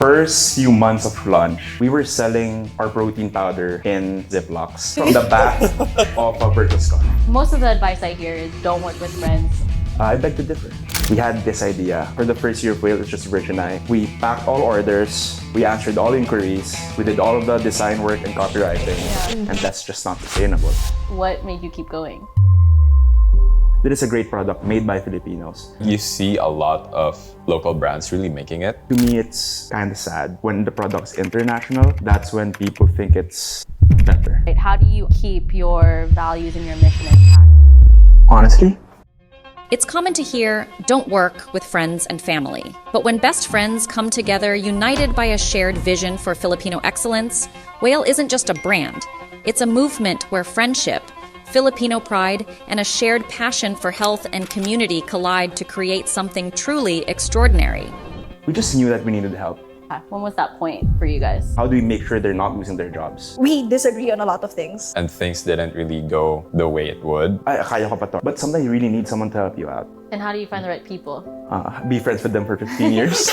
First few months of launch, we were selling our protein powder in Ziplocs from the back of a purchase cart. Most of the advice I hear is don't work with friends. I beg to differ. We had this idea. For the first year of Wheyl, it's just Rich and I. We packed all orders, we answered all inquiries, we did all of the design work and copywriting, and that's just not sustainable. What made you keep going? It is a great product made by Filipinos. You see a lot of local brands really making it. To me, it's kind of sad. When the product's international, that's when people think it's better. Right, how do you keep your values and your mission intact? Honestly, It's common to hear, don't work with friends and family. But when best friends come together united by a shared vision for Filipino excellence, Wheyl isn't just a brand. It's a movement where friendship, Filipino pride, and a shared passion for health and community collide to create something truly extraordinary. we just knew that we needed help. When was that point for you guys? How do we make sure they're not losing their jobs? We disagree on a lot of things. And things didn't really go the way it would. Ay, kaya ko pa to. But sometimes you really need someone to help you out. And how do you find the right people? Be friends with them for 15 years.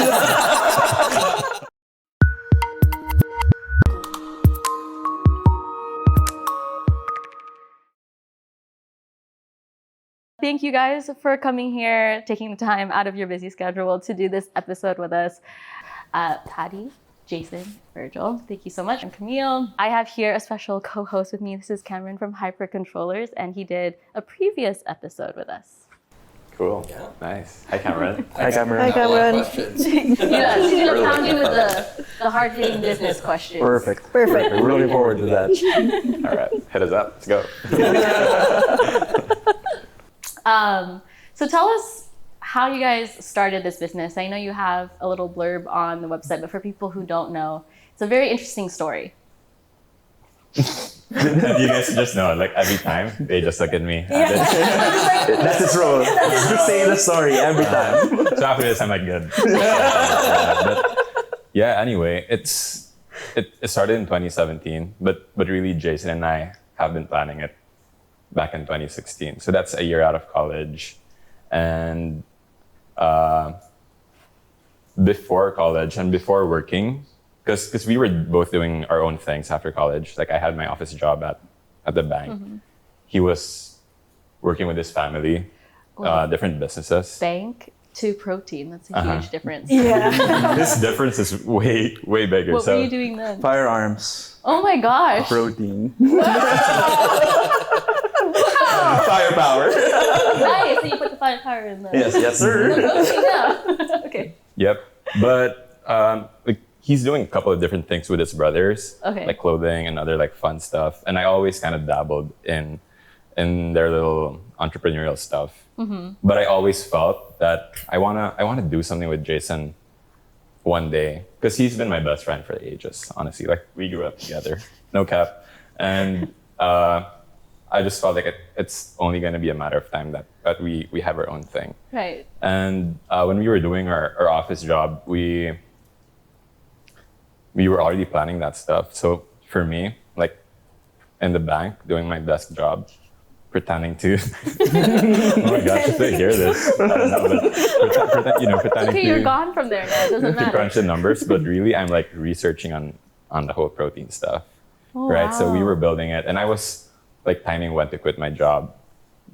Thank you guys for coming here, taking the time out of your busy schedule to do this episode with us. Patty, Jason, Virgil, thank you so much. I'm Camille. I have here a special co-host with me. This is Cameron from Hyper Controllers, and he did a previous episode with us. Cool. Yeah. Nice. Hi, Cameron. Hi, Cameron. Hi, Cameron. She's gonna pound you with the hard-hitting business questions. Perfect. Perfect. We're looking forward to that. All right. Hit us up. Let's go. So tell us how you guys started this business. I know you have a little blurb on the website, but for people who don't know, it's a very interesting story. You guys just know, like every time they just look at me. That's its role. Just say the story every time. So after this, I'm like, good. But yeah, anyway, it started in 2017, but really Jason and I have been planning it back in 2016. So that's a year out of college. And before college and before working, because we were both doing our own things after college. Like I had my office job at the bank. Mm-hmm. He was working with his family, different businesses. Bank to protein, that's a huge difference. Yeah. This difference is way bigger. What were you doing then? Firearms. Oh my gosh. Protein. Firepower. Nice, so you put the firepower in there. Yes, sir. Okay. Yep. But like he's doing a couple of different things with his brothers, like clothing and other like fun stuff. And I always kind of dabbled in their little entrepreneurial stuff. Mm-hmm. But I always felt that I wanna do something with Jason one day, because he's been my best friend for ages. Honestly, like we grew up together, no cap, and I just felt like it's only gonna be a matter of time that we have our own thing. Right. And when we were doing our office job, we were already planning that stuff. So for me, like in the bank, doing my desk job, pretending to, oh my gosh, if they hear this, I don't know, but pretending Okay, you're gone from there now, it doesn't to matter. crunch the numbers, but really I'm like researching on the whole protein stuff, right? Wow. So we were building it, and I was like timing when to quit my job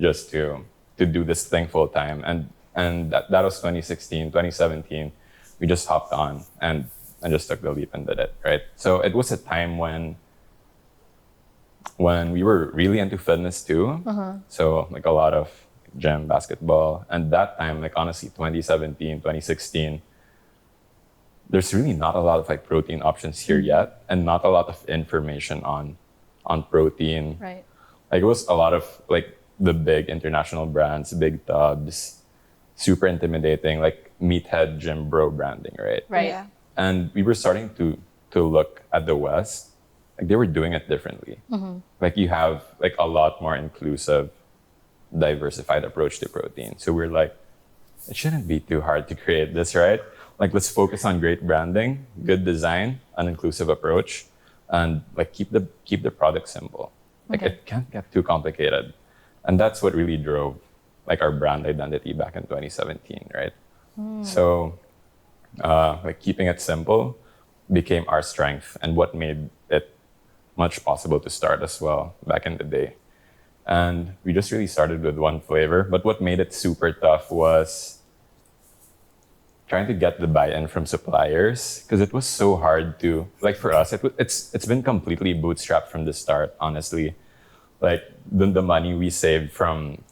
just to do this thing full time. And that was 2016, 2017, we just hopped on and just took the leap and did it, right? So it was a time when we were really into fitness too. So like a lot of gym, basketball. And that time, like honestly, 2017, 2016, there's really not a lot of like protein options here yet, and not a lot of information on protein. Right. Like it was a lot of like the big international brands, big tubs, super intimidating, like meathead gym bro branding, right? Right. Yeah. And we were starting to look at the West, like they were doing it differently. Mm-hmm. Like you have like a lot more inclusive, diversified approach to protein. So we're like, it shouldn't be too hard to create this, right? Like let's focus on great branding, good design, an inclusive approach, and like keep the product simple. Like it can't get too complicated. And that's what really drove like our brand identity back in 2017, right? So like keeping it simple, became our strength and what made it much possible to start as well back in the day. And we just really started with one flavor. But what made it super tough was trying to get the buy-in from suppliers, because it was so hard to, like for us, it's been completely bootstrapped from the start, honestly. Like the money we saved from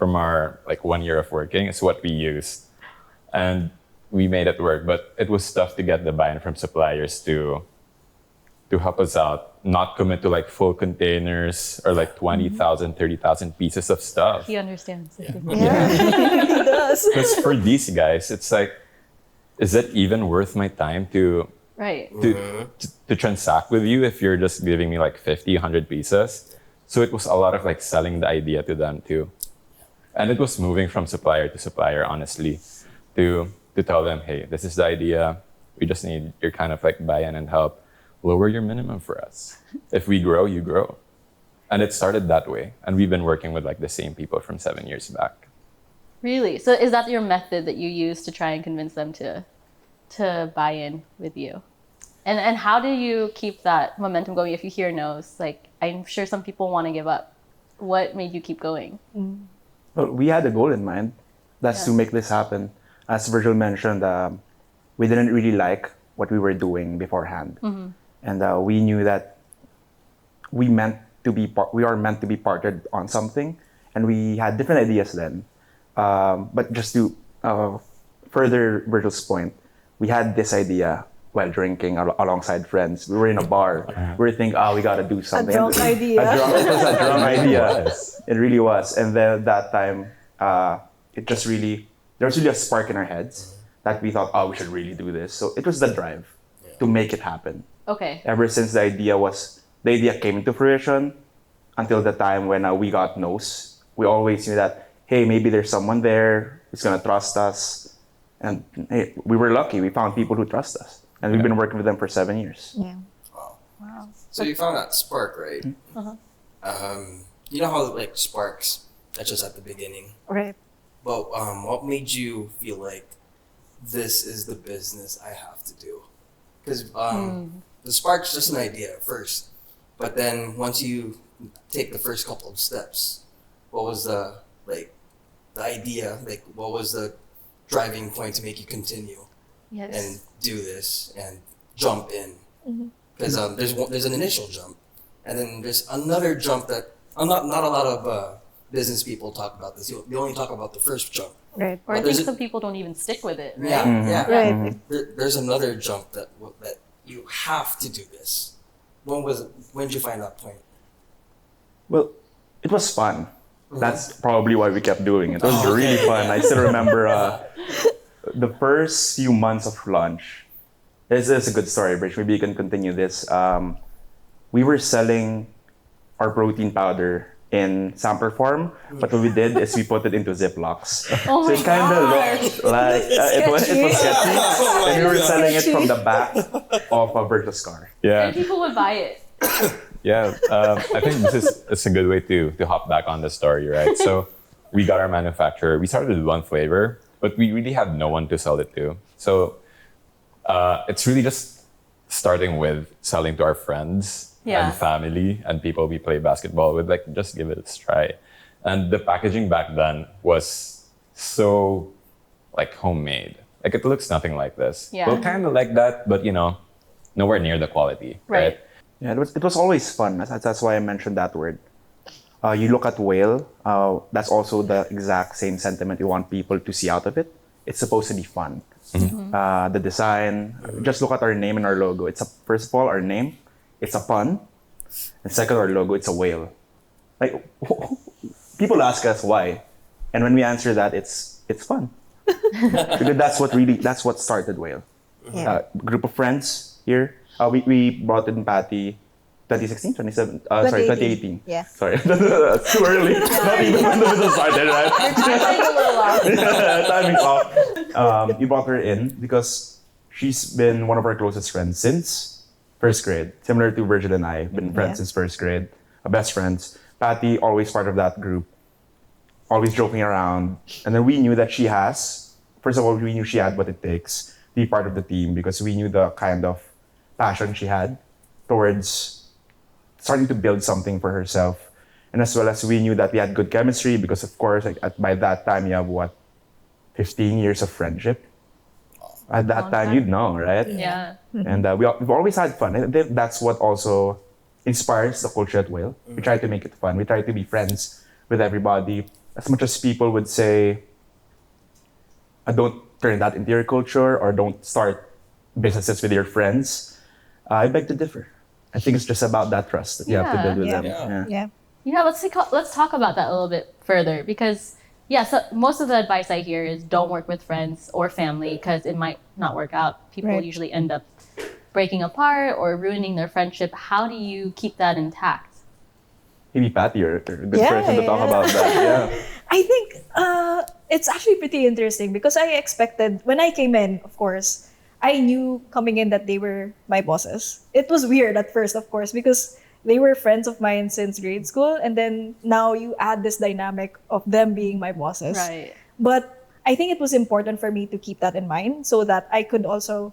our like 1 year of working is what we used. And we made it work, but it was tough to get the buy-in from suppliers to help us out, not commit to like full containers or like 20,000, 30,000 pieces of stuff. He understands. Yeah, he does. Because for these guys, it's like, is it even worth my time to transact with you if you're just giving me like 50, 100 pieces? So it was a lot of like selling the idea to them too. And it was moving from supplier to supplier, honestly, to tell them, hey, this is the idea. We just need your kind of like buy-in and help. Lower your minimum for us. If we grow, you grow. And it started that way. And we've been working with like the same people from 7 years back. Really? So is that your method that you use to try and convince them to buy in with you? And how do you keep that momentum going if you hear no's? Like, I'm sure some people want to give up. What made you keep going? Well, we had a goal in mind. That's to make this happen. As Virgil mentioned, we didn't really like what we were doing beforehand. And we knew that we are meant to be partnered on something. And we had different ideas then. But just to further Virgil's point, we had this idea while drinking alongside friends. We were in a bar. We were thinking, we got to do something. A drunk idea. It was a drunk idea. It really was. And then that time, there was really a spark in our heads that we thought, we should really do this. So it was the drive to make it happen. Okay. Ever since the idea came into fruition, until the time when we got no's, we always knew that, hey, maybe there's someone there who's gonna trust us. And hey, we were lucky. We found people who trust us. And we've been working with them for 7 years. Yeah. Wow. So you found that spark, right? You know how like sparks, that's just at the beginning. Right. But what made you feel like this is the business I have to do? Because the spark's just an idea at first. But then once you take the first couple of steps, what was the idea? Like, what was the driving point to make you continue and do this and jump in? Because there's an initial jump, and then there's another jump that not a lot of business people talk about this. They only talk about the first jump. Right. Or I think some people don't even stick with it, right? Yeah. Right. There's another jump that you have to do this. When did you find that point? Well, it was fun. That's probably why we kept doing it. It was really fun. I still remember the first few months of launch. This is a good story, Bridge. Maybe you can continue this. We were selling our protein powder in sample form, but what we did is we put it into Ziplocs. Oh so it kind of looked like it was sketchy. And we were selling it from the back of a Virgil's car. Yeah. And people would buy it. Yeah, I think it's a good way to hop back on the story, right? So we got our manufacturer. We started with one flavor, but we really had no one to sell it to. So it's really just starting with selling to our friends and family and people we play basketball with. Like, just give it a try. And the packaging back then was so like homemade. Like, it looks nothing like this. Yeah. Well, kind of like that, but nowhere near the quality, right? Yeah, it was always fun. That's why I mentioned that word. You look at Wheyl, that's also the exact same sentiment you want people to see out of it. It's supposed to be fun. The design, just look at our name and our logo. First of all, our name, it's a pun. And second, our logo, it's a whale. Like, people ask us why. And when we answer that, it's fun. Because that's what started Wheyl. Group of friends here. We brought in Patty 2016, 2018. Yeah. Sorry, that's too early. Not even when the business started, right? Timing's off. We brought her in because she's been one of our closest friends since first grade. Similar to Virgil and I, been friends since first grade, best friends. Patty, always part of that group, always joking around. And then we knew that she had what it takes to be part of the team because we knew the kind of passion she had towards starting to build something for herself. And as well as we knew that we had good chemistry because, of course, like by that time you have 15 years of friendship. At that time, you'd know, right? Yeah. And we've always had fun. I think that's what also inspires the culture at Wheyl. We try to make it fun. We try to be friends with everybody. As much as people would say, don't turn that into your culture or don't start businesses with your friends, I beg to differ. I think it's just about that trust that you have to build with them. Yeah, let's talk about that a little bit further because so most of the advice I hear is don't work with friends or family because it might not work out. People usually end up breaking apart or ruining their friendship. How do you keep that intact? Maybe Patty, you're a good person to talk about that. Yeah. I think it's actually pretty interesting because I expected, when I came in, of course, I knew coming in that they were my bosses. It was weird at first, of course, because they were friends of mine since grade school. And then now you add this dynamic of them being my bosses. Right. But I think it was important for me to keep that in mind so that I could also,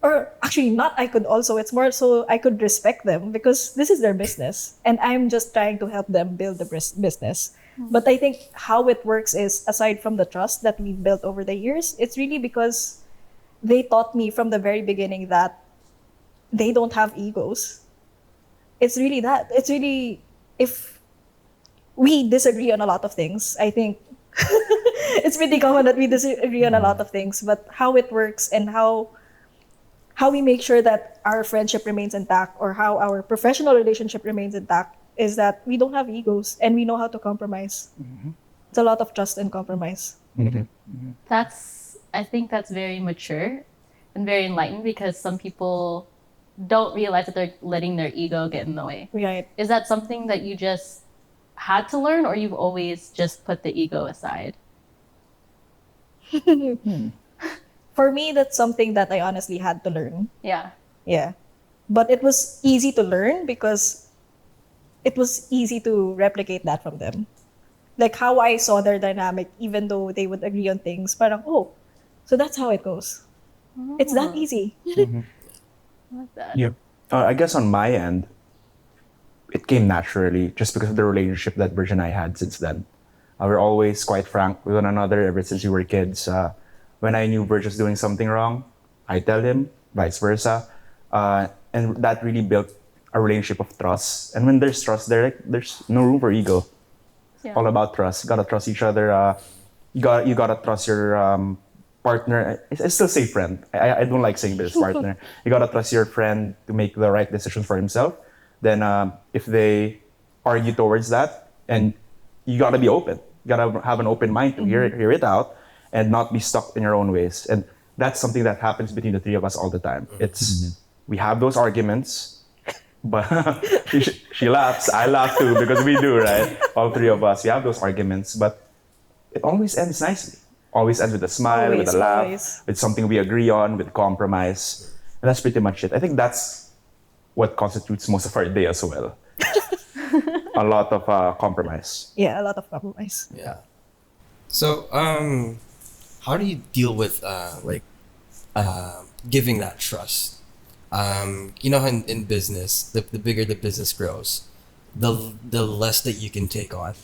or actually not I could also, it's more so I could respect them because this is their business. And I'm just trying to help them build the business. But I think how it works is, aside from the trust that we've built over the years, it's really because they taught me from the very beginning that they don't have egos. It's really that. It's really, if we disagree on a lot of things, I think it's pretty common that we disagree on a lot of things, but how it works and how we make sure that our friendship remains intact or how our professional relationship remains intact is that we don't have egos and we know how to compromise. It's a lot of trust and compromise. I think that's very mature and very enlightened because some people don't realize that they're letting their ego get in the way. Right. Is that something that you just had to learn or you've always just put the ego aside? For me, that's something that I honestly had to learn. Yeah. Yeah. But it was easy to learn because it was easy to replicate that from them. Like how I saw their dynamic, even though they would agree on things, parang, oh, so that's how it goes. It's that easy. I like that. Yeah. I guess on my end, it came naturally just because of the relationship that Bridge and I had since then. We're always quite frank with one another ever since we were kids. When I knew Bridge was doing something wrong, I tell him, vice versa. And that really built a relationship of trust. And when there's trust, there's no room for ego. Yeah. All about trust. You gotta trust each other. You gotta trust your partner. I still say friend. I don't like saying business partner. You gotta trust your friend to make the right decisions for himself. Then if they argue towards that, and you gotta be open. You gotta have an open mind to hear it out and not be stuck in your own ways. And that's something that happens between the three of us all the time. It's we have those arguments, but she laughs. I laugh too because we do, right? All three of us, we have those arguments, but it always ends nicely. Always ends with a smile, with a laugh, with something we agree on, with compromise. And that's pretty much it. I think that's what constitutes most of our day as well. A lot of compromise. Yeah, a lot of compromise. Yeah. So, how do you deal with giving that trust? In business, the bigger the business grows, the less that you can take on,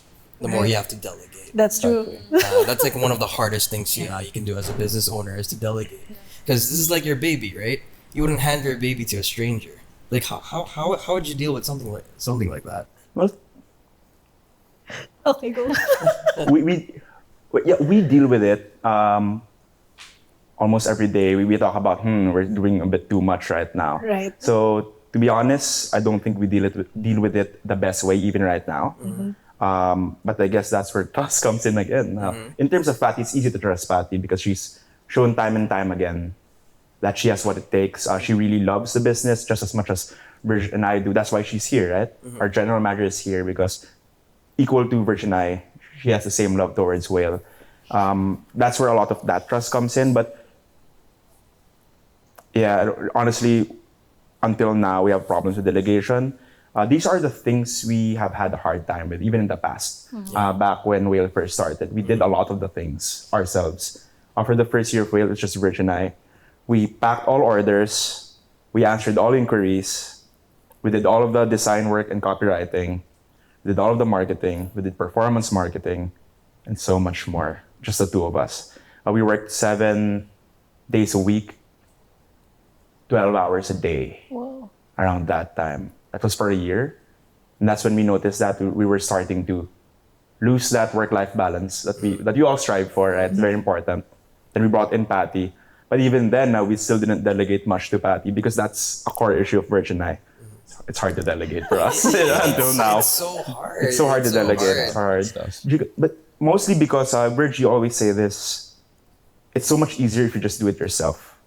the more you have to delegate. That's true. That's like one of the hardest things you can do as a business owner is to delegate, because this is like your baby, right? You wouldn't hand your baby to a stranger. Like how would you deal with something like that? Well, Okay, go. we deal with it almost every day. We talk about we're doing a bit too much right now. Right. So to be honest, I don't think we deal with it the best way even right now. But I guess that's where trust comes in again. In terms of Patty, it's easy to trust Patty because she's shown time and time again that she has what it takes. She really loves the business just as much as Virg and I do. That's why she's here, right? Our general manager is here because equal to Virg and I, she has the same love towards Wheyl. That's where a lot of that trust comes in. But yeah, honestly, until now, we have problems with delegation. These are the things we have had a hard time with, even in the past. Back when Wheyl first started, we did a lot of the things ourselves. For the first year of Wheyl, it's just Virg and I. We packed all orders. We answered all inquiries. We did all of the design work and copywriting. We did all of the marketing. We did performance marketing and so much more. Just the two of us. We worked 7 days a week, 12 hours a day. Whoa. Around that time. That was for a year. And that's when we noticed that we were starting to lose that work-life balance that you all strive for, right? It's very important. Then we brought in Patty. But even then, we still didn't delegate much to Patty because that's a core issue of Virg and I. It's hard to delegate for us until now. It's so hard. It's so hard to delegate. It's hard. But mostly because, Virg, you always say this, it's so much easier if you just do it yourself.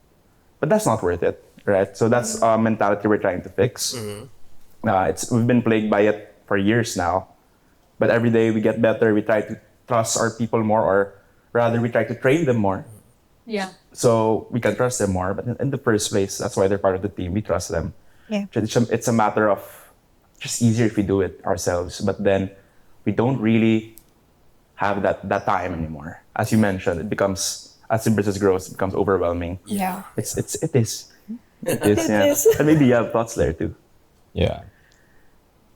But that's not worth it, right? So that's a mentality we're trying to fix. We've been plagued by it for years now. But every day we get better. We try to trust our people more, or rather we try to train them more. Yeah. So we can trust them more. But in the first place, that's why they're part of the team. We trust them. Yeah. It's a matter of just easier if we do it ourselves. But then we don't really have that time anymore. As you mentioned, it becomes, as the business grows, it becomes overwhelming. Yeah. It is. Yeah. is. And maybe you have thoughts there too. Yeah.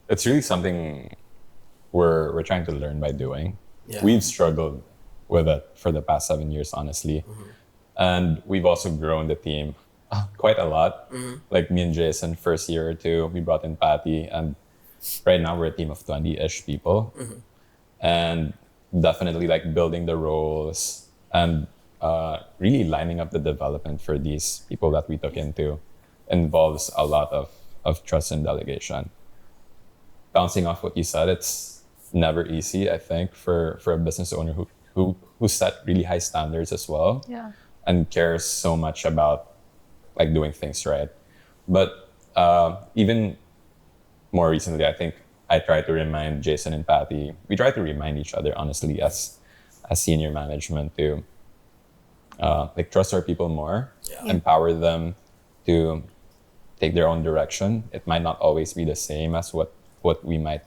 It's really something we're trying to learn by doing. Yeah. We've struggled with it for the past 7 years, honestly. And we've also grown the team quite a lot. Like me and Jason, first year or two, we brought in Patty, and right now we're a team of 20-ish people. And definitely like building the roles and really lining up the development for these people that we took into involves a lot of trust and delegation. Bouncing off what you said, it's never easy, I think, for a business owner who set really high standards as well. Yeah. And cares so much about like doing things right. But even more recently, I think I try to remind Jason and Patty, we try to remind each other, honestly, as senior management to like trust our people more, empower them to take their own direction. It might not always be the same as what we might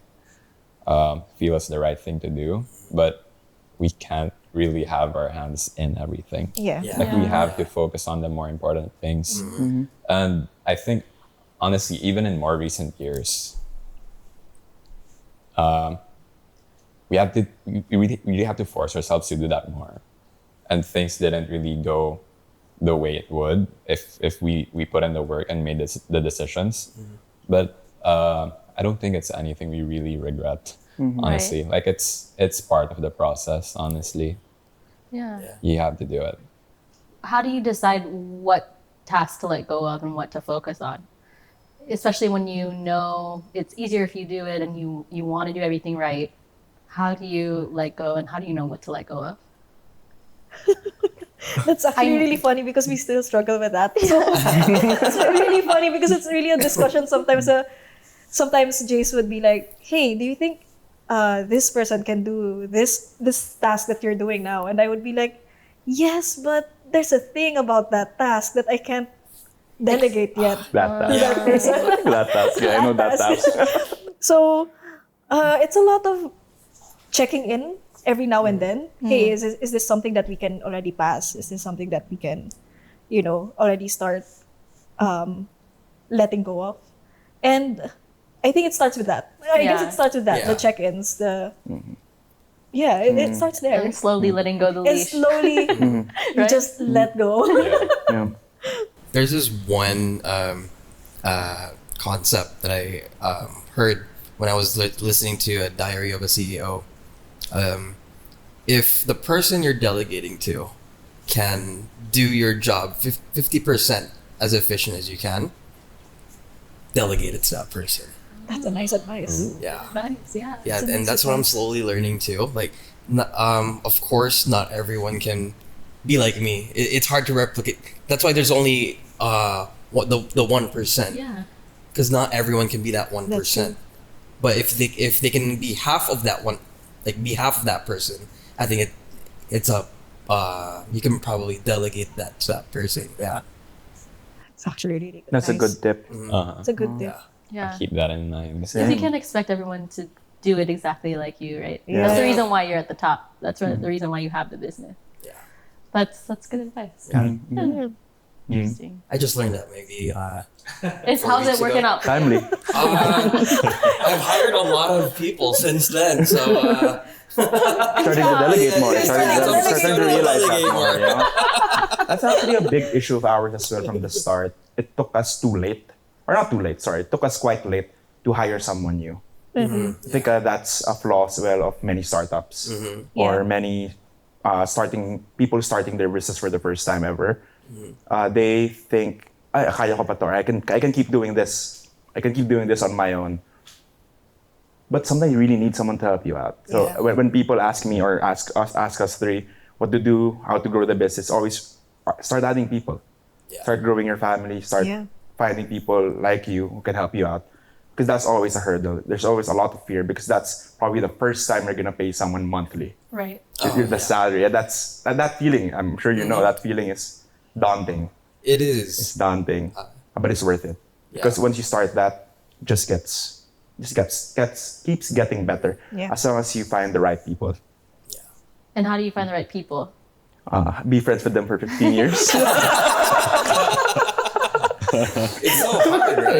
feel is the right thing to do, but we can't really have our hands in everything. Yeah. Like we have to focus on the more important things. And I think, honestly, even in more recent years, we really have to force ourselves to do that more. And things didn't really go the way it would if we put in the work and made the decisions. But I don't think it's anything we really regret, honestly. Like it's part of the process, honestly. Yeah. You have to do it. How do you decide what tasks to let go of and what to focus on? Especially when you know it's easier if you do it and you want to do everything right. How do you let go, and how do you know what to let go of? That's actually really funny because we still struggle with that. So it's really funny because it's really a discussion sometimes. Sometimes Jace would be like, hey, do you think this person can do this task that you're doing now? And I would be like, yes, but there's a thing about that task that I can't delegate yet. That task. That task. Yeah, I know that task. So it's a lot of checking in every now and then. Hey, is this something that we can already pass? Is this something that we can, already start letting go of? And I think it starts with that. I guess it starts with that. The check-ins, it starts there. And slowly letting go of the And leash. slowly you just let go. Yeah. There's this one concept that I heard when I was listening to a Diary of a CEO. If the person you're delegating to can do your job 50% as efficient as you can, delegate it to that person. That's a nice advice. Yeah. Nice, yeah. Yeah, That's a and nice that's what I'm advice. slowly learning too. Like, of course, not everyone can be like me. It's hard to replicate. That's why there's only the 1%. Yeah. Because not everyone can be that 1%. That's true. But if they can be half of that one, like be half of that person, I think it's a you can probably delegate that to that person. Yeah. It's actually really good. That's a good tip. It's a good tip. Yeah. Keep that in mind. Because you can't expect everyone to do it exactly like you, right? Yeah. That's the reason why you're at the top. That's the reason why you have the business. Yeah. That's good advice. Yeah. Interesting. I just learned that maybe. How's it working out? Timely. I've hired a lot of people since then, so Starting to delegate more. Starting to realize that Delegate more. You know? That's actually a big issue of ours as well from the start. It took us too late, or not too late. Sorry, it took us quite late to hire someone new. I think that's a flaw as well of many startups or many people starting their business for the first time ever. They think, ay, kaya ko pa to. I can keep doing this. I can keep doing this on my own. But sometimes you really need someone to help you out. So when people ask me or ask us three what to do, how to grow the business, always start adding people. Start growing your family. Start finding people like you who can help you out. Because that's always a hurdle. There's always a lot of fear because that's probably the first time you're gonna pay someone monthly. Right. The salary. And that feeling, I'm sure you know, that feeling is daunting. it is. It's daunting, but it's worth it. Because once you start that, keeps getting better as long as you find the right people. And how do you find the right people? Be friends with them for 15 years. It's so hard, right?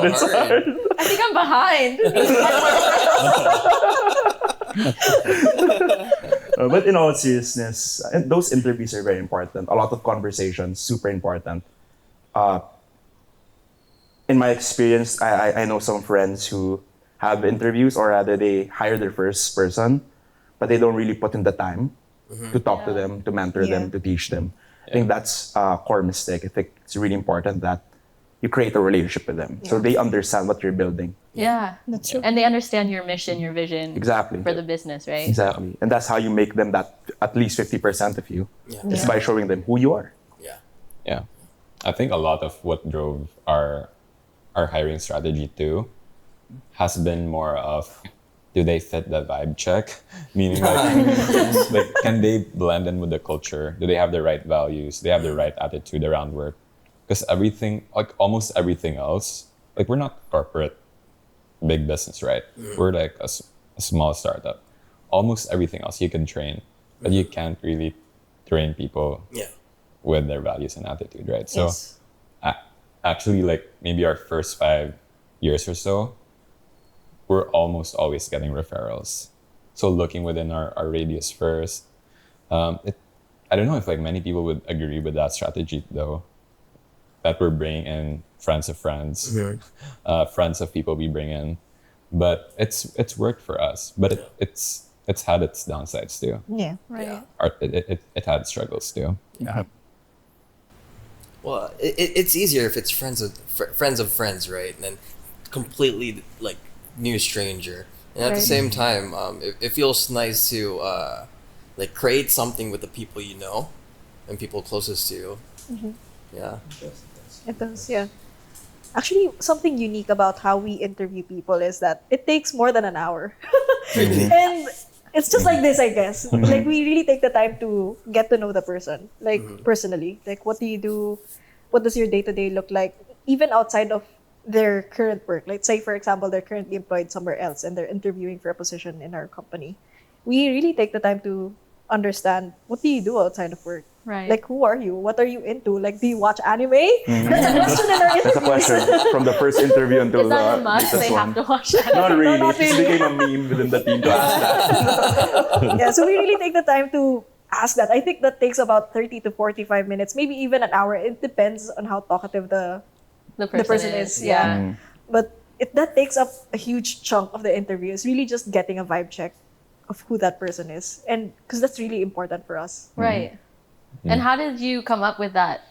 It's hard. I think I'm behind. But in all seriousness, those interviews are very important. A lot of conversations, super important. In my experience, I know some friends who have interviews, or rather they hire their first person, but they don't really put in the time to talk to them, to mentor them, to teach them. I think that's a core mistake. I think it's really important that you create a relationship with them so they understand what you're building. Yeah, That's true. and they understand your mission, your vision for the business, right? Exactly. And that's how you make them that at least 50% of you. It's by showing them who you are. Yeah. I think a lot of what drove our hiring strategy too has been more of, do they fit the vibe check? Meaning like can they blend in with the culture? Do they have the right values? Do they have the right attitude around work? Because everything, like almost everything else, like we're not corporate big business, right? We're like a small startup. Almost everything else you can train, but you can't really train people with their values and attitude, right? So actually, like maybe our first 5 years or so, we're almost always getting referrals. So looking within our radius first. I don't know if like many people would agree with that strategy though, that we're bringing in friends of friends, friends of people we bring in. But it's worked for us, but it's had its downsides too. Yeah, right. It had struggles too. Yeah. Well, it's easier if it's friends of friends, right? And then completely like new stranger. And at the same time, it feels nice to like create something with the people you know and people closest to you. Yeah. It does, yeah. Actually, something unique about how we interview people is that it takes more than an hour. And it's just like this, I guess. Like, we really take the time to get to know the person, like, personally. Like, what do you do? What does your day-to-day look like? Even outside of their current work. Like, say, for example, they're currently employed somewhere else and they're interviewing for a position in our company. We really take the time to understand, what do you do outside of work? Right. Like, who are you? What are you into? Like, do you watch anime? That's a question in our That's a question from the first interview until Is that a the must? latest They one. have to watch that. Not really. not It just really. became a meme within the team to ask that. Yeah, so we really take the time to ask that. I think that takes about 30 to 45 minutes, maybe even an hour. It depends on how talkative the person is. Yeah. But that takes up a huge chunk of the interview. It's really just getting a vibe check of who that person is. And because that's really important for us. Right. And how did you come up with that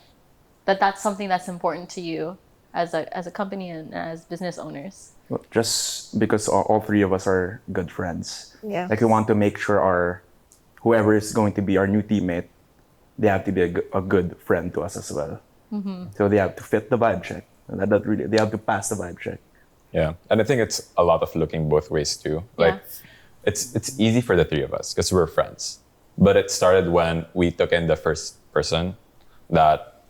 that's something that's important to you as a company and as business owners? Well, just because all three of us are good friends. Yeah. Like, we want to make sure whoever is going to be our new teammate, they have to be a good friend to us as well. So they have to fit the vibe check. They have to pass the vibe check. Yeah, and I think it's a lot of looking both ways too. Like, it's easy for the three of us because we're friends. But it started when we took in the first person that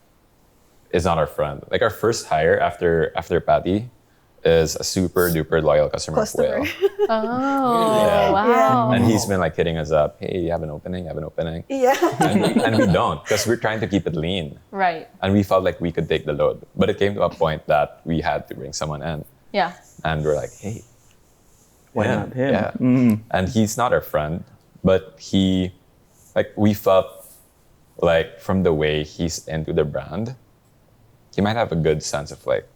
is not our friend. Like, our first hire after Patty is a super duper loyal customer of Wheyl. Oh, Yeah. wow. And he's been like hitting us up, hey, you have an opening, you have an opening. Yeah. And we don't, because we're trying to keep it lean. Right. And we felt like we could take the load. But it came to a point that we had to bring someone in. Yeah. And we're like, hey, Why not him? Yeah. And he's not our friend, but we felt like from the way he's into the brand, he might have a good sense of like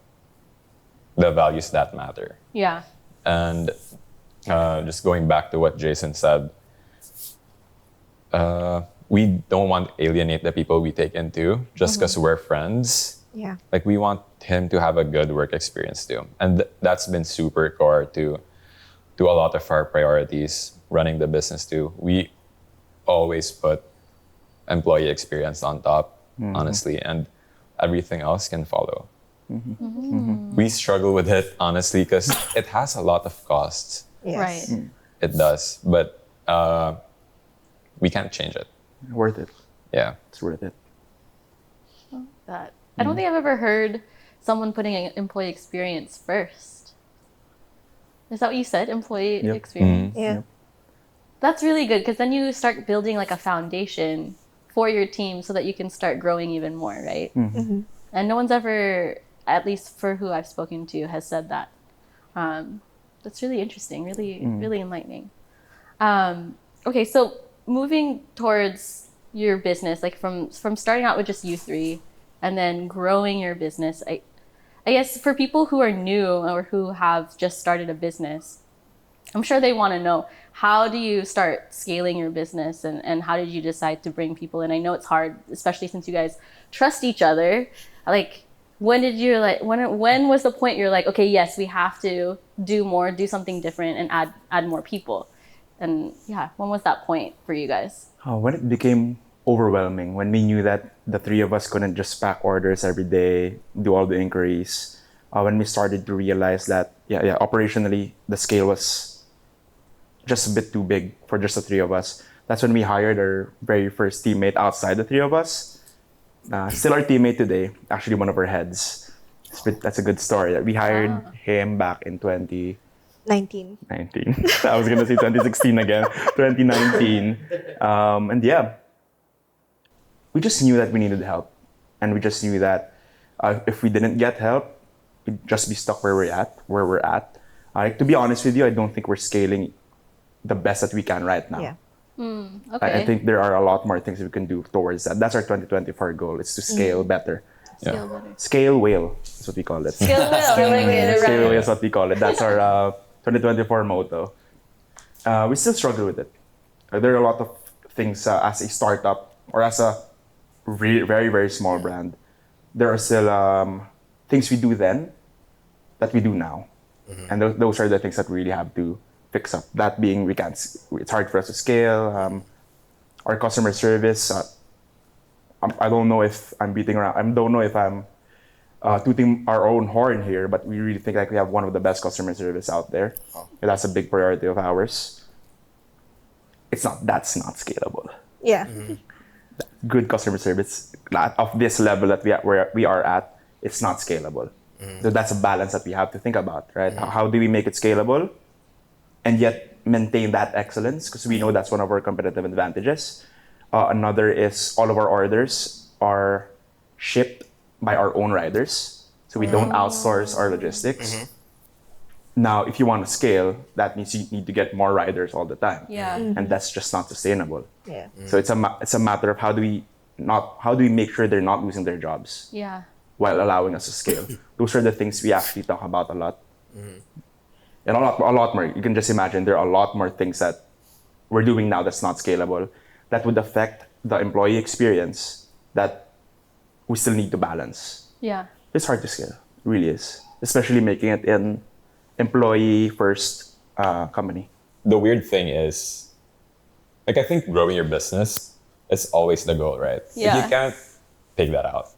the values that matter. Yeah. And just going back to what Jason said, we don't want to alienate the people we take into just because we're friends. Yeah. Like we want him to have a good work experience too. And that's been super core to a lot of our priorities running the business too. We always put employee experience on top, honestly, and everything else can follow. We struggle with it, honestly, because it has a lot of costs. Yes. Right. It does, but we can't change it. Worth it. Yeah. It's worth it. That I don't think I've ever heard someone putting an employee experience first. Is that what you said? Employee Yep. experience? Yeah. That's really good because then you start building like a foundation for your team so that you can start growing even more, right? And no one's ever, at least for who I've spoken to, has said that. That's really interesting, really enlightening. Okay, so moving towards your business, like from starting out with just you three and then growing your business, I guess for people who are new or who have just started a business, I'm sure they want to know, how do you start scaling your business and how did you decide to bring people in? I know it's hard, especially since you guys trust each other. Like, when was the point you're like, okay, yes, we have to do something different and add more people? And yeah, when was that point for you guys? When it became overwhelming, when we knew that the three of us couldn't just pack orders every day, do all the inquiries, when we started to realize that, operationally, the scale was just a bit too big for just the three of us. That's when we hired our very first teammate outside the three of us. Still our teammate today, actually one of our heads. That's a good story. We hired him back in 2019. 19. I was gonna say 2016 again. 2019. And yeah, we just knew that we needed help. And we just knew that if we didn't get help, we'd just be stuck where we're at. To be honest with you, I don't think we're scaling the best that we can right now. Yeah. Okay. I think there are a lot more things we can do towards that. That's our 2024 goal. It's to scale better. Scale better. Scale Wheyl is what we call it. Scale well. I like it. Scale Right. Wheyl is what we call it. That's our 2024 motto. We still struggle with it. There are a lot of things as a startup or as a very, very small brand. There are still things we do then that we do now. And those are the things that we really have to fix up. That being, it's hard for us to scale. Our customer service, I don't know if I'm beating around, I don't know if I'm tooting our own horn here, but we really think like we have one of the best customer service out there. And that's a big priority of ours. That's not scalable. Yeah. Good customer service of this level that we are at, it's not scalable. So that's a balance that we have to think about, right? How do we make it scalable and yet maintain that excellence? Because we know that's one of our competitive advantages. Another is all of our orders are shipped by our own riders. So we don't outsource our logistics. Now, if you want to scale, that means you need to get more riders all the time. Yeah. And that's just not sustainable. Yeah. So it's a matter of how do we make sure they're not losing their jobs Yeah. while allowing us to scale. Those are the things we actually talk about a lot. And a lot more. You can just imagine there are a lot more things that we're doing now that's not scalable that would affect the employee experience that we still need to balance. Yeah. It's hard to scale. It really is. Especially making it an employee first company. The weird thing is, like, I think growing your business is always the goal, right? Yeah. Like, you can't take that out.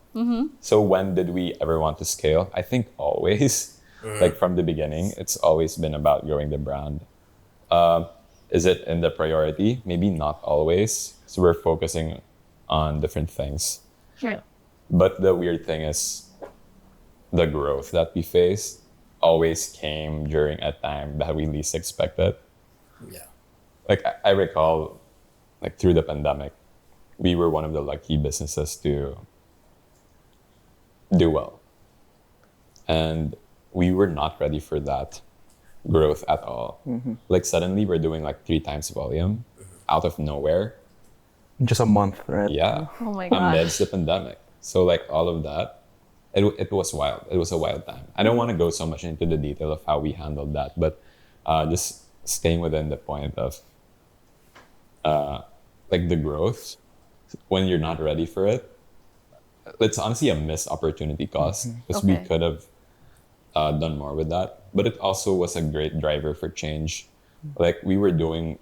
So when did we ever want to scale? I think always. Like from the beginning, it's always been about growing the brand. Is it in the priority? Maybe not always. So we're focusing on different things. Sure. But the weird thing is the growth that we face always came during a time that we least expected. Yeah. Like I recall, like through the pandemic, we were one of the lucky businesses to do well. And we were not ready for that growth at all. Like suddenly we're doing like 3 times volume out of nowhere. Just a month, right? Yeah. Oh my gosh. Amidst the pandemic. So like all of that, it was wild. It was a wild time. I don't want to go so much into the detail of how we handled that, but just staying within the point of like the growth when you're not ready for it. It's honestly a missed opportunity cost because we could have done more with that. But it also was a great driver for change. Like we were doing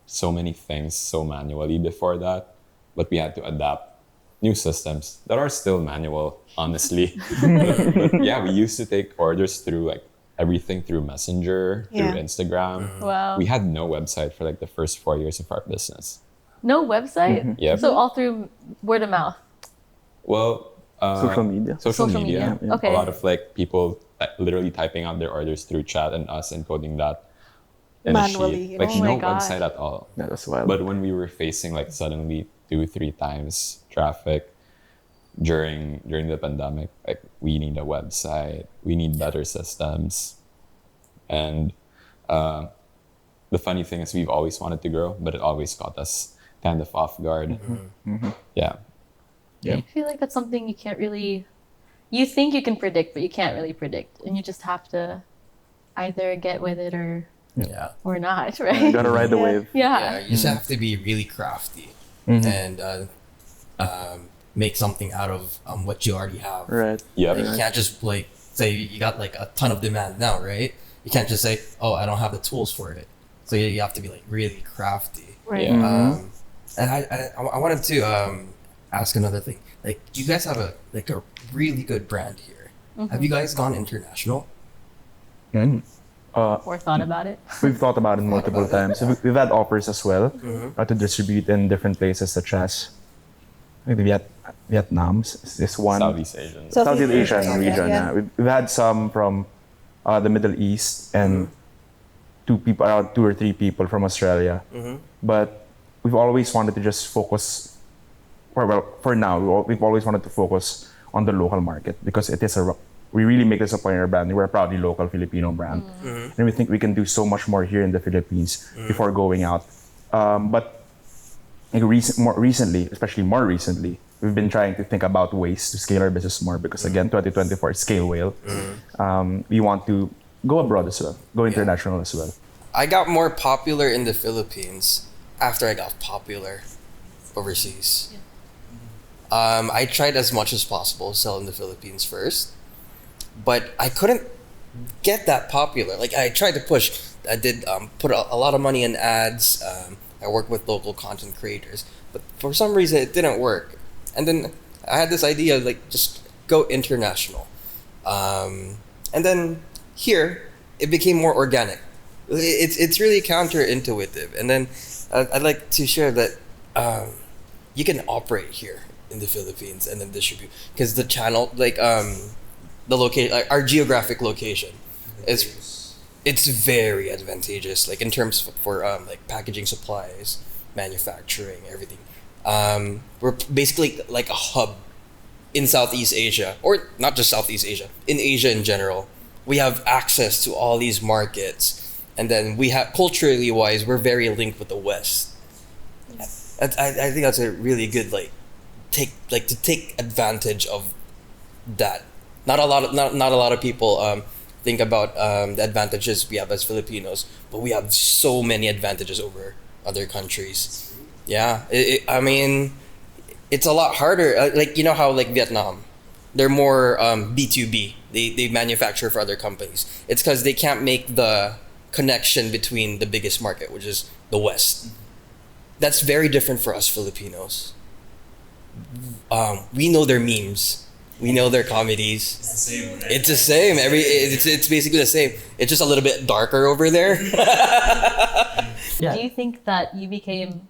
so many things so manually before that, but we had to adapt new systems that are still manual, honestly. But yeah, we used to take orders through like everything through Messenger, through Instagram. Wow. We had no website for like the first 4 years of our business. No website? Yep. So all through word of mouth? Well, Social media. Social media. media. Okay. A lot of like people literally typing out their orders through chat and us encoding that in Manually, a sheet. you Like know? Oh my no gosh. website at all. Yeah, that's wild. But when we were facing like suddenly 2-3 times traffic during the pandemic, like we need a website, we need better systems. And the funny thing is we've always wanted to grow, but it always caught us kind of off guard. Yeah. Yeah. I feel like that's something you can't really, you think you can predict, but you can't really predict. And you just have to either get with it or not, right? You gotta ride the wave. Yeah, you just have to be really crafty and make something out of what you already have. Right. Yeah. Like, you can't just like say you got like a ton of demand now, right? You can't just say, "Oh, I don't have the tools for it." So you have to be like really crafty. Right. Yeah. And I wanted to ask another thing. Like, do you guys have a really good brand here? Have you guys gone international? Or thought about it. We've thought about it multiple times. We've had offers as well to distribute in different places, such as maybe Vietnam is this one. Southeast Asian. Southeast Asian Yeah, region. yeah. We've had some from the Middle East and 2 or 3 people from Australia. But we've always wanted to just focus. For now, we've always wanted to focus on the local market because it is we really make this a pioneer brand. We're a proudly local Filipino brand, and we think we can do so much more here in the Philippines before going out. But like more recently, we've been trying to think about ways to scale our business more because again, 2024 scale Wheyl. We want to go abroad as well, go international as well. I got more popular in the Philippines after I got popular overseas. I tried as much as possible to sell in the Philippines first, but I couldn't get that popular. Like I tried to push. I did put a lot of money in ads. I worked with local content creators, but for some reason it didn't work. And then I had this idea like just go international. And then here it became more organic. It's really counterintuitive. And then I'd like to share that you can operate here in the Philippines and then distribute because the channel the location, our geographic location it's very advantageous like in terms for like packaging supplies, manufacturing, everything. We're basically like a hub in Southeast Asia, or not just Southeast Asia, in Asia in general. We have access to all these markets, and then we have culturally wise we're very linked with the West. I think that's a really good to take advantage of that. Not a lot of people think about the advantages we have as Filipinos, but we have so many advantages over other countries. Yeah, I mean, it's a lot harder. Like you know how like Vietnam, they're more B2B. They manufacture for other companies. It's because they can't make the connection between the biggest market, which is the West. That's very different for us Filipinos. We know their memes. We know their comedies. It's the same. Right? It's the same. It's basically the same. It's just a little bit darker over there. Do you think that you became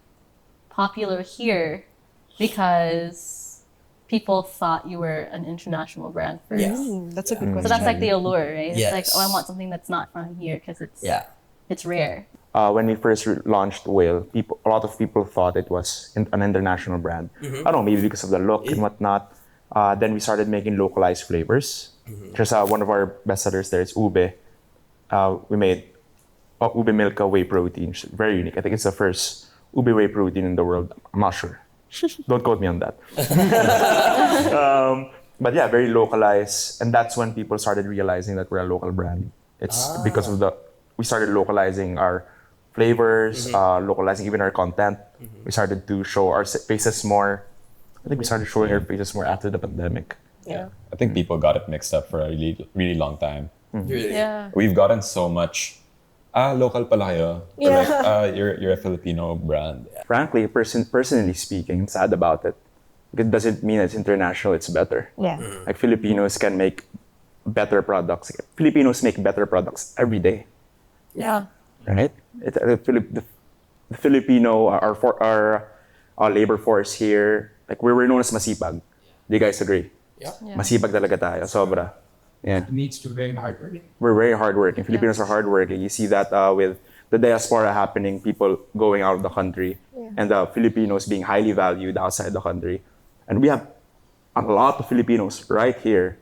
popular here because people thought you were an international brand first. That's a good question. So that's like the allure, right? Yes. It's like, oh, I want something that's not from here because it's rare. When we first launched Wheyl, a lot of people thought it was an international brand. I don't know, maybe because of the look and whatnot. Then we started making localized flavors. Just one of our best sellers there is ube. We made ube milka whey protein, which is very unique. I think it's the first ube whey protein in the world. I'm not sure. Don't quote me on that. But yeah, very localized. And that's when people started realizing that we're a local brand. It's because of we started localizing our flavors, localizing even our content. We started to show our faces more. I think we started showing our faces more after the pandemic. Yeah. I think people got it mixed up for a really, really long time. Really? Yeah. We've gotten so much, local pala kayo. Or like, you're a Filipino brand. Frankly, personally speaking, I'm sad about it. It doesn't mean it's international, it's better. Yeah. Like Filipinos can make better products. Filipinos make better products every day. Yeah. Right? The Filipino, our labor force here, like we're known as masipag. Do you guys agree? Yeah. Masipag talaga tayo, sobra. Yeah. Needs to be very hardworking. We're very hardworking. Filipinos are hardworking. You see that with the diaspora happening, people going out of the country, and the Filipinos being highly valued outside the country. And we have a lot of Filipinos right here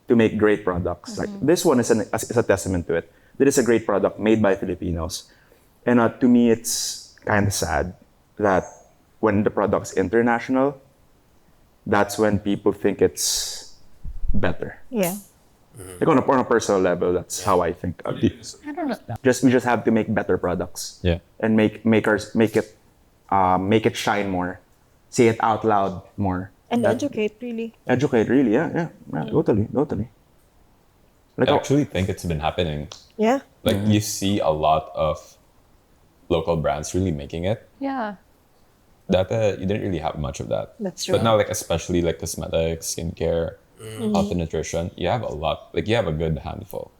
to make great products. Like this one is a testament to it. This is a great product made by Filipinos. And to me, it's kind of sad that when the product's international, that's when people think it's better. Yeah. Like on a personal level, that's how I think. I don't know. We just have to make better products. Yeah. And make it shine more, say it out loud more. And educate, really. Educate, really, yeah, totally. Like, I actually think it's been happening. Yeah. Like you see a lot of local brands really making it. Yeah. That you didn't really have much of that. That's true. But now, like especially like cosmetics, skincare, health and nutrition, you have a lot. Like you have a good handful.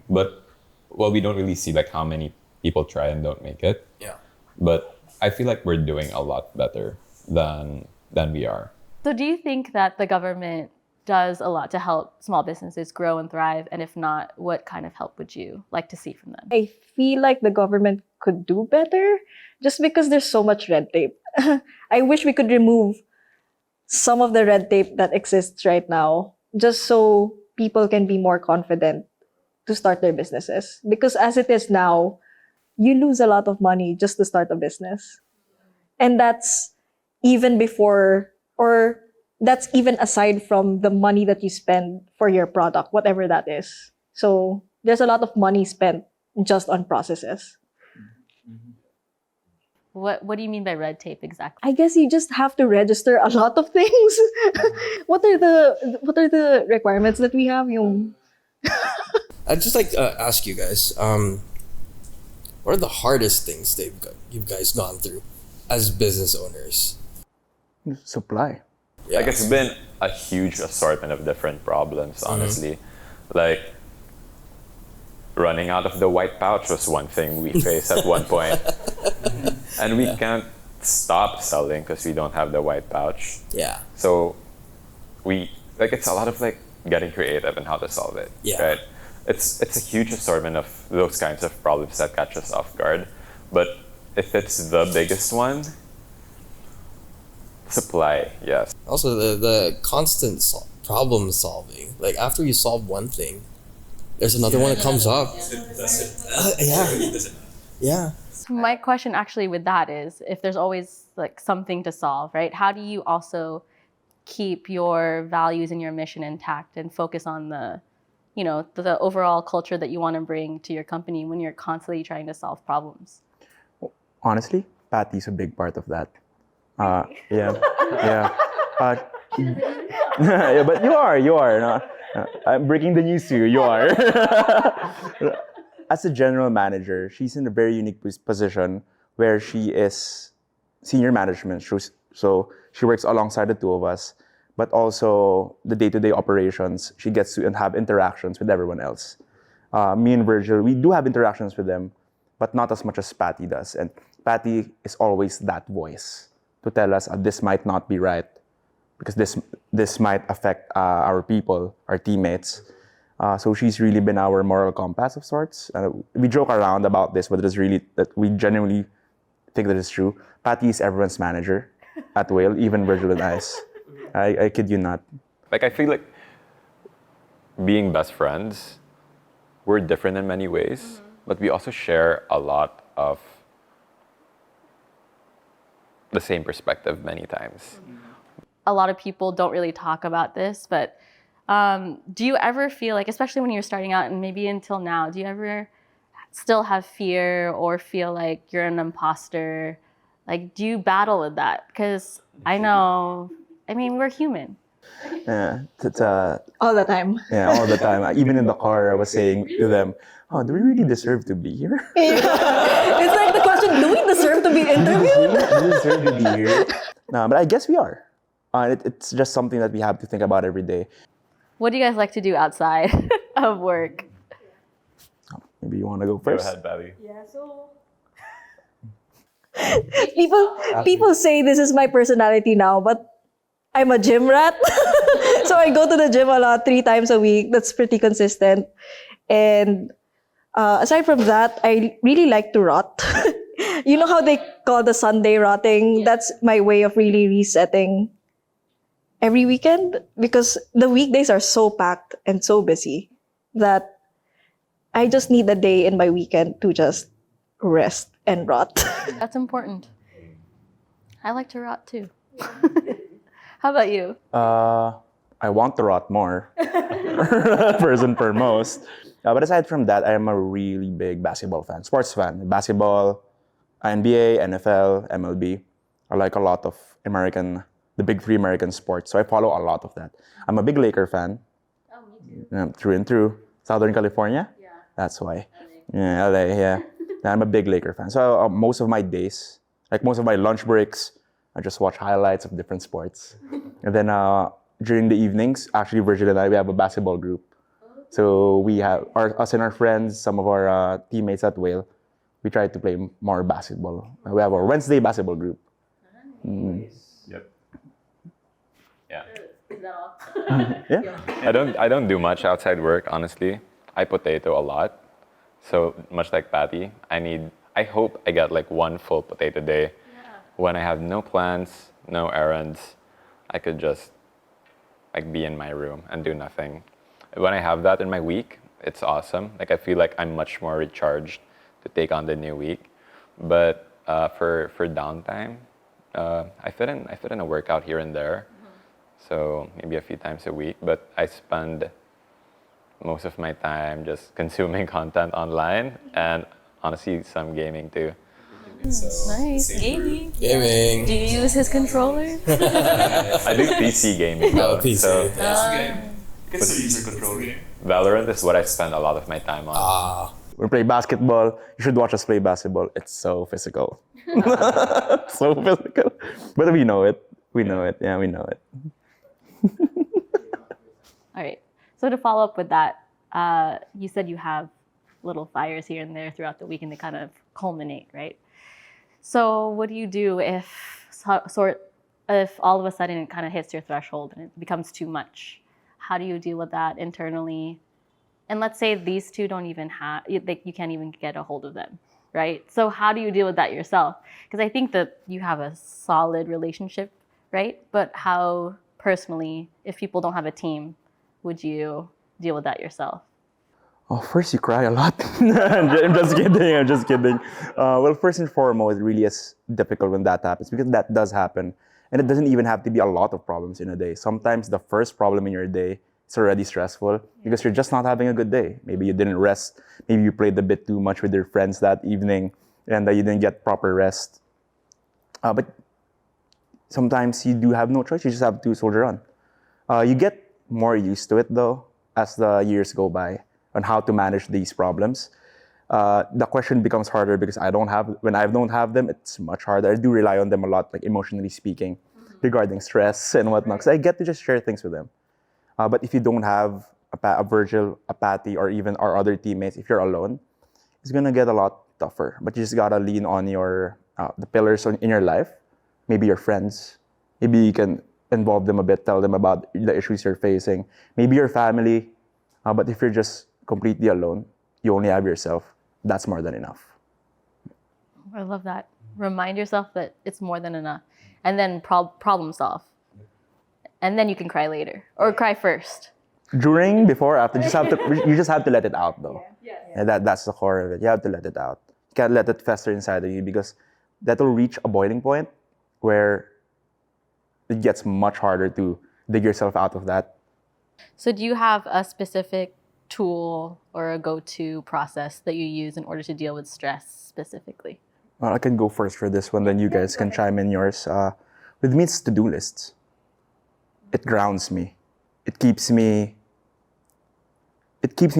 But we don't really see like how many people try and don't make it. Yeah. But I feel like we're doing a lot better than we are. So do you think that the government does a lot to help small businesses grow and thrive? And if not, what kind of help would you like to see from them? I feel like the government could do better just because there's so much red tape. I wish we could remove some of the red tape that exists right now just so people can be more confident to start their businesses. Because as it is now, you lose a lot of money just to start a business. And that's even before, or that's even aside from the money that you spend for your product, whatever that is. So there's a lot of money spent just on processes. What do you mean by red tape exactly? I guess you just have to register a lot of things. What are the requirements that we have? I'd just like to ask you guys, what are the hardest things you guys gone through as business owners? supply. Like it's been a huge assortment of different problems, honestly. Like running out of the white pouch was one thing we faced at one point. And we can't stop selling because we don't have the white pouch. Yeah. So it's a lot of like getting creative and how to solve it. Yeah. Right? It's a huge assortment of those kinds of problems that catch us off guard. But if it's the biggest one, supply, yes. Also, the constant problem solving. Like after you solve one thing, there's another one that comes up. Yeah. So my question actually with that is, if there's always like something to solve, right? How do you also keep your values and your mission intact and focus on the overall culture that you want to bring to your company when you're constantly trying to solve problems? Honestly, Patty's a big part of that. Yeah. Yeah, but you are. No? I'm breaking the news to you. You are. As a general manager, she's in a very unique position where she is senior management. So she works alongside the two of us, but also the day-to-day operations. She gets to have interactions with everyone else. Me and Virgil, we do have interactions with them, but not as much as Patty does. And Patty is always that voice to tell us this might not be right. because this might affect our people, our teammates. So she's really been our moral compass of sorts. We joke around about this, but it is really that we genuinely think that it's true. Patty is everyone's manager at Wheyl, even Virgil and I kid you not. Like, I feel like being best friends, we're different in many ways, but we also share a lot of the same perspective many times. A lot of people don't really talk about this, but do you ever feel like, especially when you're starting out and maybe until now, do you ever still have fear or feel like you're an imposter? Like, do you battle with that? Because I know, I mean, we're human. Yeah, it's All the time. yeah, all the time. Even in the car, I was saying to them, "Oh, do we really deserve to be here? It's like the question, do we deserve to be interviewed? Do we deserve to be here?" No, but I guess we are. It's just something that we have to think about every day. What do you guys like to do outside of work? Maybe you want to go first. Go ahead, Bally. Yeah, so people say this is my personality now, but I'm a gym rat. So I go to the gym a lot, 3 times a week. That's pretty consistent. And aside from that, I really like to rot. You know how they call the Sunday rotting? That's my way of really resetting every weekend, because the weekdays are so packed and so busy that I just need a day in my weekend to just rest and rot. That's important. I like to rot too. How about you? I want to rot more, first and foremost. But aside from that, I am a really big basketball fan, sports fan. Basketball, NBA, NFL, MLB. I like a lot of the big 3 American sports. So I follow a lot of that. I'm a big Laker fan. Oh, me too. Through and through. Southern California? Yeah. That's why. Yeah, LA, yeah. I'm a big Laker fan. So most of my days, like most of my lunch breaks, I just watch highlights of different sports. And then during the evenings, actually Virgil and I, we have a basketball group. So we have us and our friends, some of our teammates at Wheyl, we try to play more basketball. We have our Wednesday basketball group. Yep. Yeah. Is that all? Yeah. I don't do much outside work, honestly. I potato a lot. So much like Patty, I hope I get like 1 full potato day. When I have no plans, no errands, I could just like be in my room and do nothing. When I have that in my week, it's awesome. Like, I feel like I'm much more recharged to take on the new week. But for downtime, I fit in a workout here and there. So maybe a few times a week, but I spend most of my time just consuming content online and honestly some gaming too. So, Nice. Gaming. gaming. Do you use his controller? I do PC gaming though. PC. So You can still use your controller. Valorant is what I spend a lot of my time on. We play basketball. You should watch us play basketball. It's so physical. So physical. But we know it. We know it. Yeah, we know it. All right. So to follow up with that, you said you have little fires here and there throughout the week and they kind of culminate, right? So what do you do if all of a sudden it kind of hits your threshold and it becomes too much? How do you deal with that internally? And let's say these two don't even have, you can't even get a hold of them, right? So how do you deal with that yourself? Because I think that you have a solid relationship, right? But how personally, if people don't have a team, would you deal with that yourself? Oh, first you cry a lot. I'm just kidding. Well, first and foremost, it really is difficult when that happens because that does happen. And it doesn't even have to be a lot of problems in a day. Sometimes the first problem in your day is already stressful because you're just not having a good day. Maybe you didn't rest. Maybe you played a bit too much with your friends that evening and you didn't get proper rest. But sometimes you do have no choice. You just have to soldier on. You get more used to it though as the years go by on how to manage these problems. The question becomes harder because when I don't have them, it's much harder. I do rely on them a lot, like emotionally speaking, regarding stress and whatnot. Because I get to just share things with them. But if you don't have a Virgil, a Patty, or even our other teammates, if you're alone, it's gonna get a lot tougher. But you just gotta lean on the pillars in your life. Maybe your friends. Maybe you can involve them a bit, tell them about the issues you're facing. Maybe your family, but if you're just completely alone, you only have yourself, that's more than enough. I love that. Remind yourself that it's more than enough. And then problem solve. And then you can cry later. Or cry first. During, before, after, you just have to let it out though. And that's the core of it. You have to let it out. You can't let it fester inside of you because that'll reach a boiling point where it gets much harder to dig yourself out of that. So do you have a specific tool or a go-to process that you use in order to deal with stress specifically? Well, I can go first for this one, then you guys can chime in yours. With me, it's to-do lists. It grounds me. It keeps me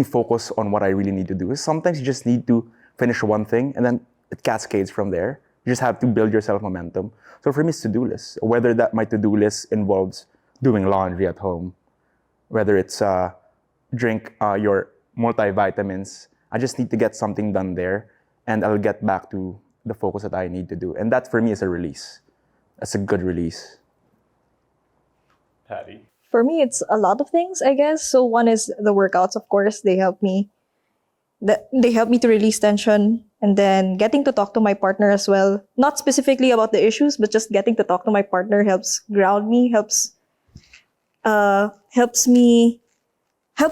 focused on what I really need to do. Sometimes you just need to finish one thing and then it cascades from there. You just have to build yourself momentum. So for me, it's to-do lists. Whether that my to-do list involves doing laundry at home, whether it's drink your multivitamins, I just need to get something done there and I'll get back to the focus that I need to do. And that for me is a release. That's a good release. Patty? For me, it's a lot of things, I guess. So one is the workouts, of course. They help me to release tension. And then getting to talk to my partner as well. Not specifically about the issues, but just getting to talk to my partner helps ground me, helps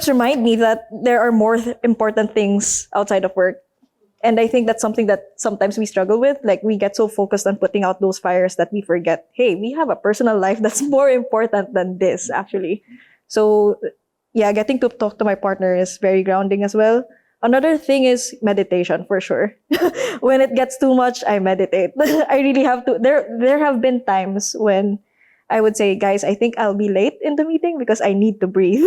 remind me that there are more important things outside of work. And I think that's something that sometimes we struggle with. Like, we get so focused on putting out those fires that we forget, hey, we have a personal life that's more important than this, actually. So, yeah, getting to talk to my partner is very grounding as well. Another thing is meditation, for sure. When it gets too much, I meditate. I really have to. There have been times when I would say, guys, I think I'll be late in the meeting because I need to breathe.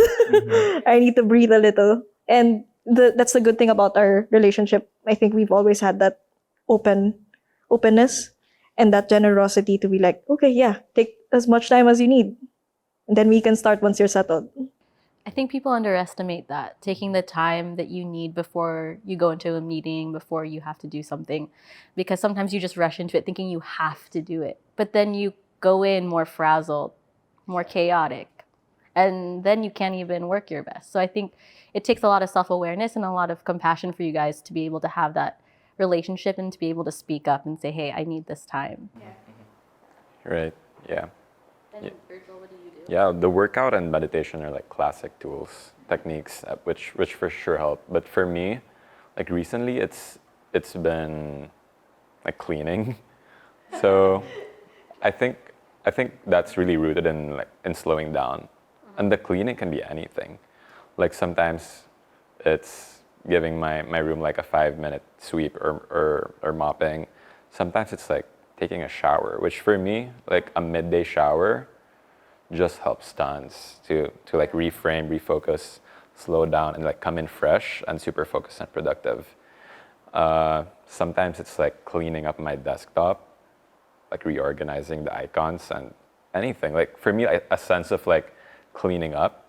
I need to breathe a little. And that's the good thing about our relationship. I think we've always had that openness and that generosity to be like, okay, yeah, take as much time as you need. And then we can start once you're settled. I think people underestimate that, taking the time that you need before you go into a meeting, before you have to do something. Because sometimes you just rush into it thinking you have to do it. But then you go in more frazzled, more chaotic. And then you can't even work your best. So I think it takes a lot of self-awareness and a lot of compassion for you guys to be able to have that relationship and to be able to speak up and say, hey, I need this time. Right, yeah. And Virgil, what do you do? Yeah, the workout and meditation are like classic tools, techniques, which for sure help. But for me, like recently, it's been like cleaning. So I think that's really rooted in slowing down. And the cleaning can be anything. Like sometimes it's giving my room like a 5-minute sweep or mopping. Sometimes it's like taking a shower, which for me, like a midday shower just helps tons to like reframe, refocus, slow down, and like come in fresh and super focused and productive. Sometimes it's like cleaning up my desktop, like reorganizing the icons and anything. Like for me, a sense of like cleaning up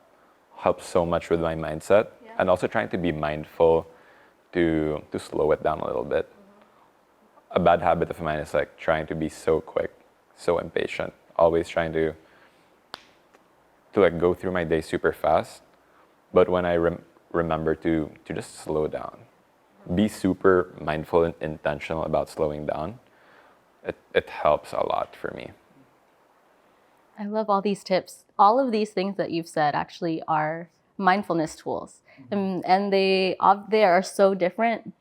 helps so much with my mindset, and also trying to be mindful to slow it down a little bit. A bad habit of mine is like trying to be so quick, so impatient, always trying to like go through my day super fast. But when I remember to just slow down, be super mindful and intentional about slowing down, it helps a lot for me. I love all these tips. All of these things that you've said actually are mindfulness tools. And they are so different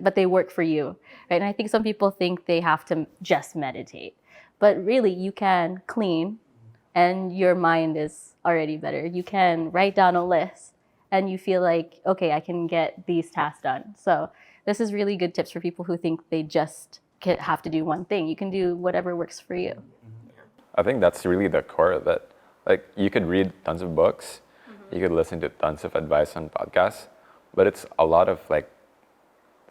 but they work for you. Right? And I think some people think they have to just meditate. But really, you can clean and your mind is already better. You can write down a list and you feel like, okay, I can get these tasks done. So this is really good tips for people who think they just have to do one thing. You can do whatever works for you. I think that's really the core of it. Like, you could read tons of books, you could listen to tons of advice on podcasts, but it's a lot of like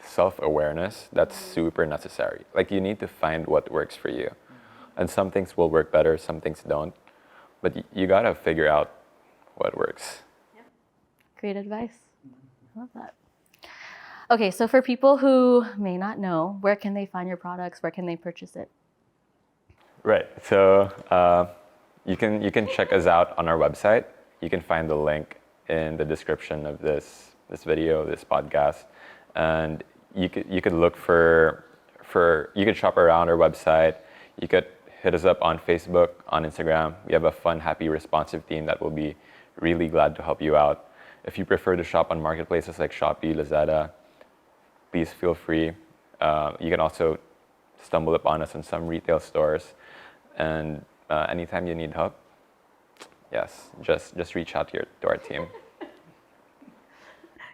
self-awareness that's super necessary. Like, you need to find what works for you. And some things will work better, some things don't. But you gotta figure out what works. Yeah. Great advice. I love that. Okay, so for people who may not know, where can they find your products? Where can they purchase it? Right. So You can check us out on our website. You can find the link in the description of this video, this podcast, and you could look for you could shop around our website. You could hit us up on Facebook, on Instagram. We have a fun, happy, responsive team that will be really glad to help you out. If you prefer to shop on marketplaces like Shopee, Lazada, please feel free. You can also stumble upon us in some retail stores, and anytime you need help, yes, just reach out to our team.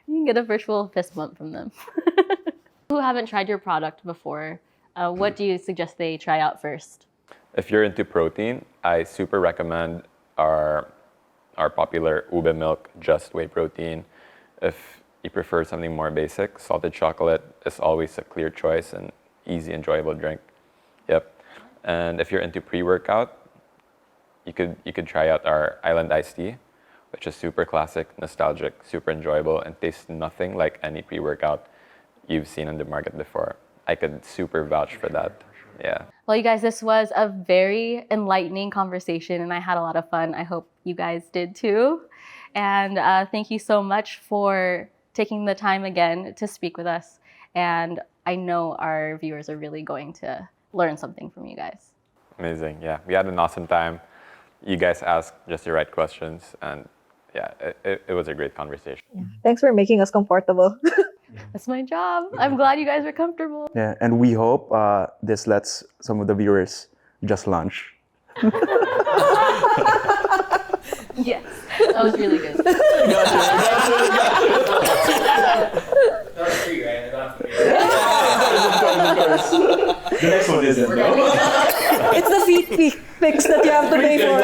You can get a virtual fist bump from them. Who haven't tried your product before, what do you suggest they try out first? If you're into protein, I super recommend our popular ube milk, just whey protein. If you prefer something more basic, salted chocolate is always a clear choice and easy, enjoyable drink. Yep. And if you're into pre-workout, you could try out our Island Iced Tea, which is super classic, nostalgic, super enjoyable, and tastes nothing like any pre-workout you've seen in the market before. I could super vouch for that. Yeah. Well, you guys, this was a very enlightening conversation, and I had a lot of fun. I hope you guys did too. And thank you so much for taking the time again to speak with us. And I know our viewers are really going to learn something from you guys. Amazing. Yeah, we had an awesome time. You guys asked just the right questions, and yeah, it was a great conversation. Yeah. Thanks for making us comfortable. That's my job. I'm glad you guys are comfortable. Yeah, and we hope this lets some of the viewers just lunch. Yes, that was really good. That was free, right? I got free. The next one isn't. It's the feet fix that you have to pay for.